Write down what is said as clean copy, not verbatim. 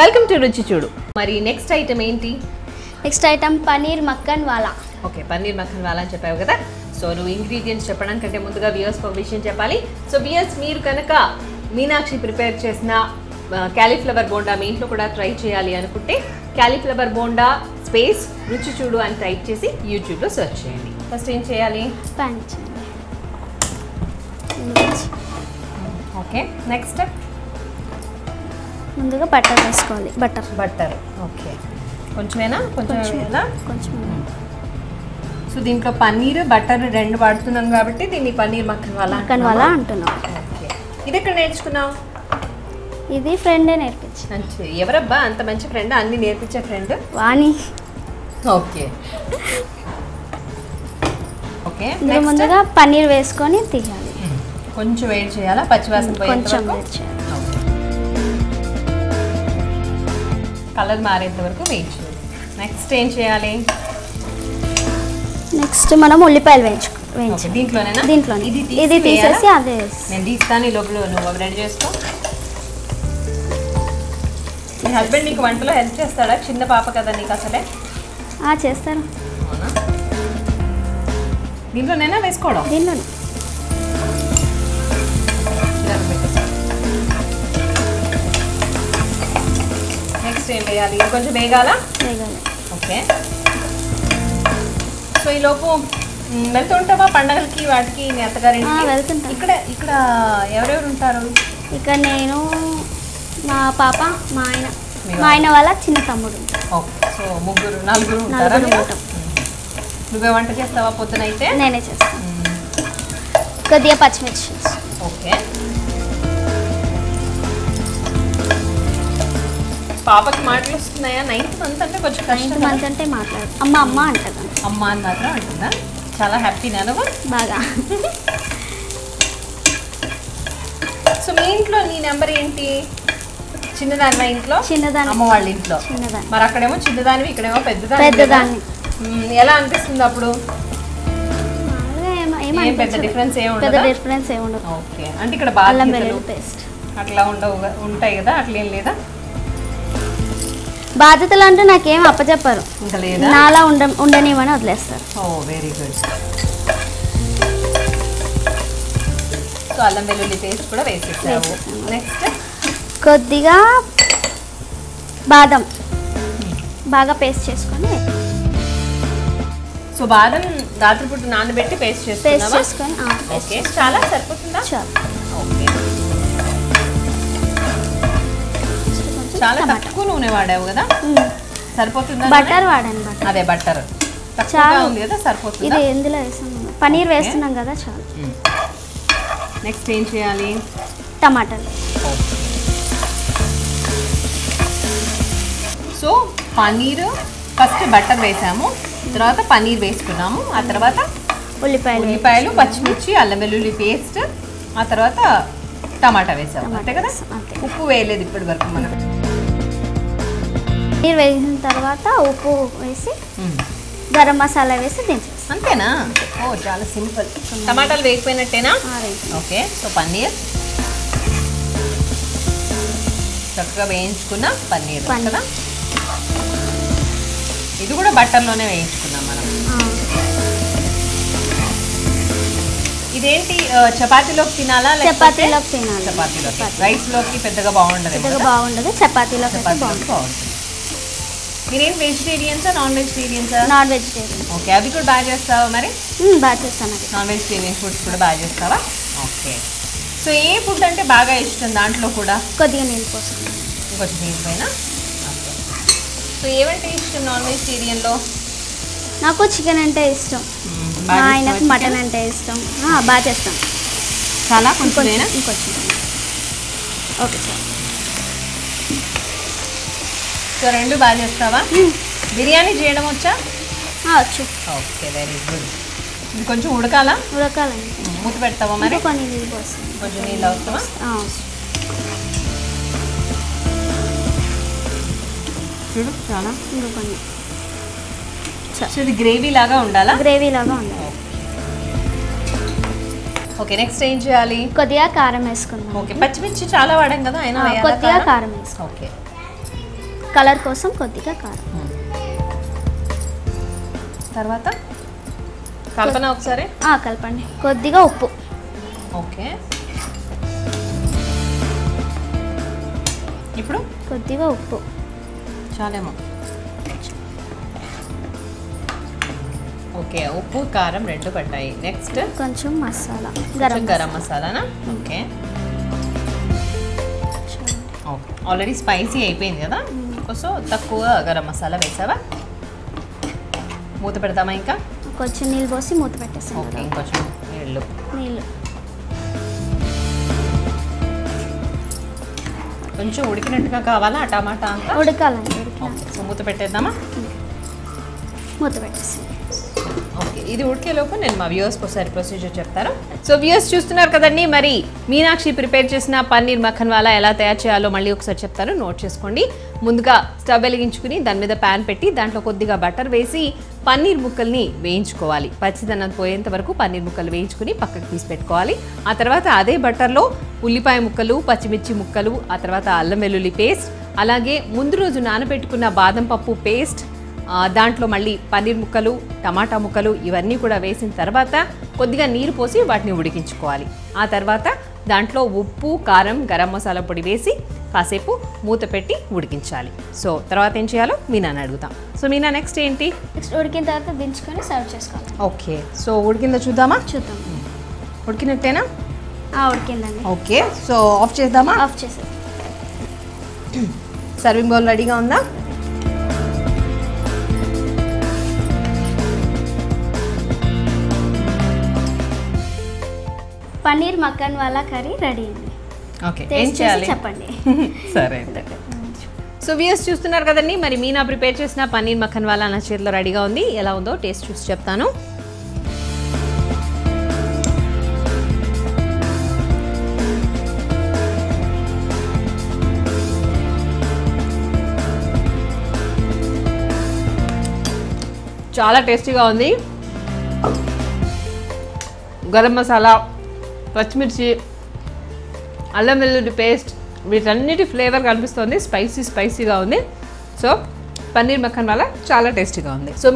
Welcome to రుచి చూడు. మరి నెక్స్ట్ ఐటమ్ ఏంటి? నెక్స్ట్ ఐటమ్ పనీర్ మక్కన్ వాలా. ఓకే, పన్నీర్ మక్కన్ వాలా అని చెప్పావు కదా. సో నువ్వు ఇంగ్రీడియంట్స్ చెప్పడానికంటే ముందుగా వ్యూయర్స్కి ఒక విషయం చెప్పాలి. సో వ్యూయర్స్, మీరు కనుక మీనాక్షి ప్రిపేర్ చేసిన క్యాలీఫ్లవర్ బోండా మీ ఇంట్లో కూడా ట్రై చేయాలి అనుకుంటే క్యాలీఫ్లవర్ బోండా స్పేస్ రుచి చూడు అని టైప్ చేసి యూట్యూబ్లో సెర్చ్ చేయండి. ఫస్ట్ ఏం చేయాలి? పాన్ ఓకే, నెక్స్ట్ స్టెప్ ముందుగా బటర్ వేసుకోవాలి. బట్టర్. ఓకే, కొంచెమేనా? కొంచెం. సో దీంట్లో పన్నీర్ బటర్ రెండు వాడుతున్నాం కాబట్టి దీన్ని పన్నీర్ మక్కన్ వాలా అంటున్నాం. ఓకే, ఇది ఎక్కడ నేర్చుకున్నావు? ఇది ఫ్రెండే నేర్పించి. మంచి. ఎవరబ్బా అంత మంచి ఫ్రెండ్, అన్ని నేర్పించే ఫ్రెండ్? వాణి. ఓకే ఓకే, ముందుగా పన్నీర్ వేసుకొని తీయాలి. కొంచెం వేడి చేయాలా? పచ్చివాసన కొంచెం వేడి చేయాలి. కలర్ మారేంత వరకు వెయిట్ చేయాలి. నెక్స్ట్ ఏం చేయాలి? నెక్స్ట్ మనం ఉల్లిపాయలు వేయించాలి. దీంట్లోనేనా? దీంట్లో ఇది తీసేసి అదే నేను తీస్తాను. ఈ లోపల నువ్వు రెడీ చేసుకో. మీ హస్బెండ్ నీకు వంటలో హెల్ప్ చేస్తాడా? చిన్న పాప కదా నీకు అసలే. చేస్తారు. దీంట్లోనైనా వేసుకోవడం? దీంట్లోనే. నెక్స్ట్ ఏం వేయాలి? కొంచెం వేగాలి. ఓకే, సో ఈలోపు వెళ్తుంటావా పండగలకి వాటికి? మీ అత్తగారింటికి వెళ్తుంటా. ఇక్కడ ఎవరెవరు ఉంటారు? ఇక్కడ నేను, మా పాప, మా ఆయన వాళ్ళ చిన్న తమ్ముడు. ఓకే, సో నలుగురు ఉంటారా? నువ్వే వంట చేస్తావా పొద్దునైతే? నేనే చేస్తాను. కొద్దిగా పచ్చిమిర్చి. ఓకే, పాపకి మాటలు వస్తున్నాయా? 9th మంత్ అంటే కొంచెం కష్టం. 9th మంత్ అంటే మాట్లాడు. అమ్మ అంటదా? అమ్మ అని మాత్రం అంటుందా? చాలా హ్యాపీ నేను బాగా. సో మీ ఇంట్లో నీ నెంబర్ ఏంటి? చిన్నదాని ఇంట్లో? చిన్నదాని. అమ్మ వాళ్ళ ఇంట్లో చిన్నదాని. మరి అక్కడేమో చిన్నదానివి, ఇక్కడేమో పెద్దదాన్ని. ఎలా అనిపిస్తుంది అప్పుడు? పెద్ద డిఫరెన్స్ ఏముండదు. ఓకే, అంటే ఇక్కడ బాధ్యతలు అట్లా ఉంటాయి కదా, అట్లేం లేదా? బాధ్యతలు అంటే నాకేం అప్పచెప్పారు, ఇంకా లేదా? నాలా ఉండనివని వదిలేస్తారు. ఓ వెరీ గుడ్. సో అల్లం వెల్లుల్లి పేస్ట్ కూడా వేసేసాము. నెక్స్ట్ కొద్దిగా బాదం బాగా పేస్ట్ చేసుకొని. సో బాదం రాత్రిపూట నానబెట్టి పేస్ట్ చేసుకొని. ఓకే, చాలా సరిపోతుందా? ఓకే, చాలా తక్కువ నూనె వాడావు కదా, సరిపోతుందా? బటర్ వాడాను. అదే బటర్ తక్కువగా ఉంది కదా, సరిపోతుంది. ఇది ఎందులో వేస్తున్నాం? పనీర్ వేస్తున్నాం కదా, చాలు. నెక్స్ట్ ఏం చేయాలి? టమాటాలు. సో పన్నీర్ ఫస్ట్ బటర్ వేసాము, తర్వాత పన్నీర్ వేసుకున్నాము, ఆ తర్వాత ఉల్లిపాయలు, పచ్చిమిర్చి, అల్లం వెల్లుల్లి పేస్ట్, ఆ తర్వాత టమాటా వేసాము. అంతే కదా? ఉప్పు వేయలేదు ఇప్పటి వరకు మనం. పన్నీర్ వేసిన తర్వాత ఉప్పు వేసి గరం మసాలా వేసి దించేస్తాం. అంతేనా? ఓ చాలా సింపుల్. టమాటాలు వేగిపోయినట్టేనా? ఓకే, సో పన్నీర్ చక్కగా వేయించుకున్న పన్నీర్ కదా, ఇది కూడా బటర్లోనే వేయించుకున్నాం మనం. ఇదేంటి, చపాతీలోకి తినాలా? చపాతీలోకి తినాలి. చపాతీలోకి. రైస్లోకి పెద్దగా బాగుండదు, చపాతీలోకి బాగుంటుంది. మీరేం వెజిటేరియన్సా నాన్ వెజిటేరియన్సా? Non vegetarian. ఓకే, అవి కూడా బాగా చేస్తావా? మరి బాగా చేస్తాను. నాన్ వెజిటేరియన్ ఫుడ్స్ కూడా బాగా చేస్తావా? ఓకే, సో ఏ ఫుడ్ అంటే బాగా ఇష్టం? దాంట్లో కూడా కొద్దిగా నీళ్ళు పోసుకున్నాను. ఇంకొంచెం నీళ్ళు పైన. సో ఏమంటే ఇష్టం నాన్ వెజిటేరియన్లో? నాకు చికెన్ అంటే ఇష్టం, మా ఆయనకు మటన్ అంటే ఇష్టం. బాగా చేస్తాం. చాలా కొంచెం. Okay sir. సో రెండు బాగా చేస్తావా? బిర్యానీ చేయడం వచ్చా? వచ్చు. Okay, very good. ఇది కొంచెం ఉడకాలండి. మూత పెడతావా మరి? కొన్ని నీళ్ళు పోస్తాం. కొంచెం నీళ్ళు అవసరమా? చూడు చాలా. కొన్ని. సో ఇది గ్రేవీ లాగా ఉండాలా? గ్రేవీ లాగా ఉండాలి. ఓకే, నెక్స్ట్ ఏం చేయాలి? కొద్దిగా కారం వేసుకుందాం. ఓకే, పచ్చిమిర్చి చాలా వాడాం కదా, అయినా కొద్దిగా కారం వేసుకో. ఓకే, కలర్ కోసం కొద్దిగా కారం. తర్వాత కల్పన ఒకసారి కలపండి. కొద్దిగా ఉప్పు. ఓకే, ఇప్పుడు కొద్దిగా ఉప్పు చాలేమో. ఓకే, ఉప్పు కారం 2 పట్టాయి. నెక్స్ట్ కొంచెం మసాలా, గరం మసాలానా? ఓకే, ఆల్రెడీ స్పైసీ అయిపోయింది కదా, సో తక్కువ గరం మసాలా వేసావా? మూత పెడతామా? ఇంకా కొంచెం నీళ్ళు పోసి మూత పెట్టేస్తాం. ఓకే, ఇంకొంచెం నీళ్ళు. కొంచెం ఉడికినట్టుగా కావాలా ఆ టమాటా అంతా? ఉడకాలండి. సో మూత పెట్టేద్దామా? మూత పెట్టేస్తాం. ఓకే, ఇది ఉడికేలోపు నేను మా వ్యూవర్స్కి ఒకసారి ప్రొసీజర్ చెప్తాను. సో వ్యూవర్స్ చూస్తున్నారు కదండి, మరి మీనాక్షి ప్రిపేర్ చేసిన పన్నీర్ మక్కన్ వాలా ఎలా తయారు చేయాలో మళ్ళీ ఒకసారి చెప్తాను, నోట్ చేసుకోండి. ముందుగా స్టవ్ వెలిగించుకుని దాని మీద ప్యాన్ పెట్టి దాంట్లో కొద్దిగా బటర్ వేసి పన్నీర్ ముక్కల్ని వేయించుకోవాలి. పచ్చిదనం పోయేంత వరకు పన్నీర్ ముక్కలు వేయించుకుని పక్కకు తీసి పెట్టుకోవాలి. ఆ తర్వాత అదే బటర్లో ఉల్లిపాయ ముక్కలు, పచ్చిమిర్చి ముక్కలు, ఆ తర్వాత అల్లం వెల్లుల్లి పేస్ట్, అలాగే ముందు రోజు నానబెట్టుకున్న బాదం పప్పు పేస్ట్, దాంట్లో మళ్ళీ పన్నీర్ ముక్కలు, టమాటా ముక్కలు ఇవన్నీ కూడా వేసిన తర్వాత కొద్దిగా నీరు పోసి వాటిని ఉడికించుకోవాలి. ఆ తర్వాత దాంట్లో ఉప్పు, కారం, గరం మసాలా పొడి వేసి కాసేపు మూత పెట్టి ఉడికించాలి. సో తర్వాత ఏం చేయాలో మీనాని అడుగుతాం. సో మీనా నెక్స్ట్ ఏంటి? నెక్స్ట్ ఉడికిన తర్వాత దించుకొని సర్వ్ చేసుకోవాలి. ఓకే, సో ఉడికిందో చూద్దామా? చూద్దాం. ఉడికినట్టేనా? ఉడికిందండి. ఓకే, సో ఆఫ్ చేద్దామా? ఆఫ్ చేసి సర్వింగ్ బౌల్ రెడీగా ఉందా? పన్నీర్ మక్కన్ వాలా కర్రీ రెడీ అండి. ఓకే, ఏం చేయాలి చెప్పండి. సరే. సో వ్యూయర్స్ చూస్తున్నారు కదండి, మరి మీనా ప్రిపేర్ చేసిన పన్నీర్ మక్కన్ వాలా నా చేతిలో రెడీగా ఉంది. ఎలా ఉందో టేస్ట్ చూసి చెప్తాను. చాలా టేస్టీగా ఉంది. గరం మసాలా, పచ్చిమిర్చి, అల్లం వెల్లుల్లి పేస్ట్ వీటన్నిటి ఫ్లేవర్ కనిపిస్తుంది. స్పైసీగా ఉంది. సో పన్నీర్ మక్కన్ వాలా చాలా టేస్టీగా ఉంది. సో